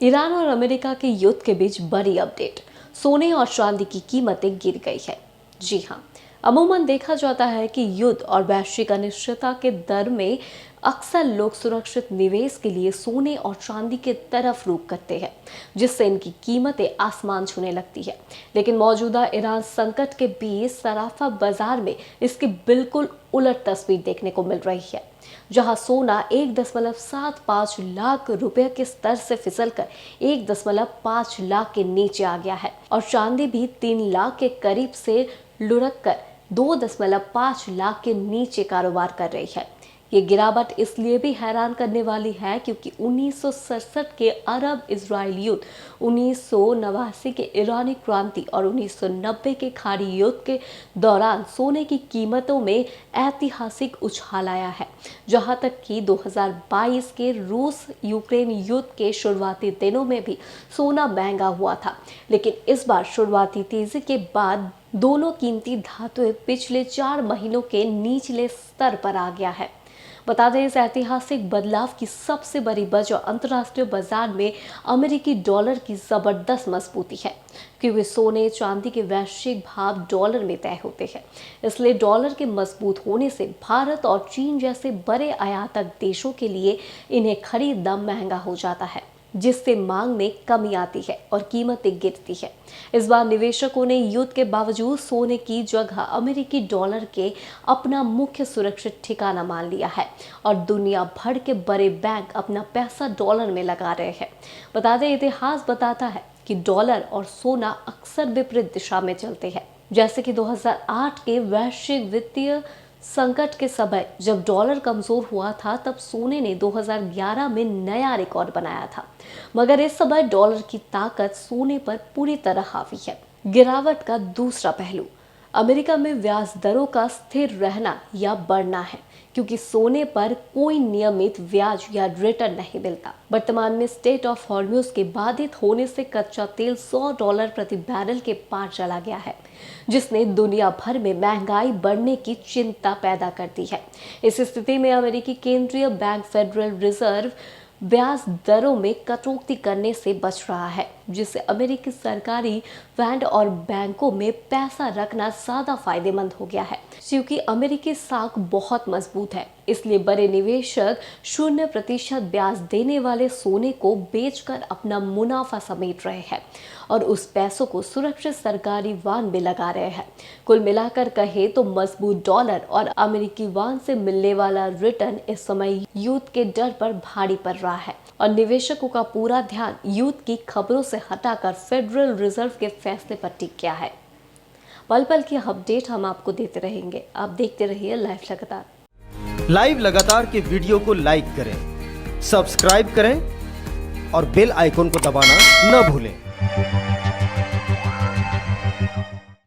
Iran और America के युद्ध के बीच बड़ी अपडेट। सोने और चांदी की कीमतें गिर गई है। जी हाँ, अमूमन देखा जाता है कि युद्ध और वैश्विक अनिश्चितता के दर में अक्सर लोग सुरक्षित निवेश के लिए सोने और चांदी के तरफ रुख करते हैं, जिससे इनकी कीमतें आसमान छूने लगती है। लेकिन मौजूदा ईरान संकट के बीच सराफा बाजार में इसकी बिल्कुल उलट तस्वीर देखने को मिल रही है, जहां सोना 1.75 लाख रुपए के स्तर से फिसलकर 1.5 लाख के नीचे आ गया है और चांदी भी 3 लाख के करीब से लुढ़क कर 2.5 लाख के नीचे कारोबार कर रही है। ये गिरावट इसलिए भी हैरान करने वाली है क्योंकि 1967 के अरब इजराइल युद्ध, 1989 के ईरानी क्रांति और 1990 के खाड़ी युद्ध के दौरान सोने की कीमतों में ऐतिहासिक उछाल आया है। जहां तक कि 2022 के रूस यूक्रेन युद्ध के शुरुआती दिनों में भी सोना महंगा हुआ था, लेकिन इस बार शुरुआती तेजी के बाद दोनों कीमती धातुएं पिछले 4 महीनों के निचले स्तर पर आ गया है। बता दें, इस ऐतिहासिक बदलाव की सबसे बड़ी वजह अंतर्राष्ट्रीय बाजार में अमेरिकी डॉलर की जबरदस्त मजबूती है, क्योंकि सोने चांदी के वैश्विक भाव डॉलर में तय होते हैं। इसलिए डॉलर के मजबूत होने से भारत और चीन जैसे बड़े आयातक देशों के लिए इन्हें खरीदना महंगा हो जाता है, जिससे मांग में कमी आती है और कीमतें गिरती है। इस बार निवेशकों ने युद्ध के बावजूद सोने की जगह अमेरिकी डॉलर के अपना मुख्य सुरक्षित ठिकाना मान लिया है और दुनिया भर के बड़े बैंक अपना पैसा डॉलर में लगा रहे हैं। बता दें, इतिहास बताता है कि डॉलर और सोना अक्सर विपरीत दिशा में चलते हैं। जैसे कि 2008 के वैश्विक वित्तीय संकट के समय जब डॉलर कमजोर हुआ था, तब सोने ने 2011 में नया रिकॉर्ड बनाया था, मगर इस समय डॉलर की ताकत सोने पर पूरी तरह हावी है। गिरावट का दूसरा पहलू अमेरिका में ब्याज दरों का स्थिर रहना या बढ़ना है, क्योंकि सोने पर कोई नियमित ब्याज या रिटर्न नहीं मिलता। वर्तमान में स्टेट ऑफ हॉर्मुज के बाधित होने से कच्चा तेल $100 प्रति बैरल के पार चला गया है, जिसने दुनिया भर में महंगाई बढ़ने की चिंता पैदा कर दी है। इस स्थिति में अमेरिकी केंद्रीय बैंक फेडरल रिजर्व ब्याज दरों में कटौती करने से बच रहा है, जिससे अमेरिकी सरकारी बॉन्ड और बैंकों में पैसा रखना ज्यादा फायदेमंद हो गया है। क्योंकि अमेरिकी साख बहुत मजबूत है, इसलिए बड़े निवेशक 0% ब्याज देने वाले सोने को बेचकर अपना मुनाफा समेट रहे हैं और उस पैसों को सुरक्षित सरकारी बॉन्ड में लगा रहे हैं। कुल मिलाकर कहे तो मजबूत डॉलर और अमेरिकी बॉन्ड से मिलने वाला रिटर्न इस समय युद्ध के डर पर भारी पड़ रहा है और निवेशकों का पूरा ध्यान युद्ध की खबरों से हटाकर फेडरल रिजर्व के फैसले पर टिक गया है। पल पल की अपडेट हम आपको देते रहेंगे। आप देखते रहिए लाइव लगातार। लाइव लगातार के वीडियो को लाइक करें, सब्सक्राइब करें और बेल आइकन को दबाना न भूलें।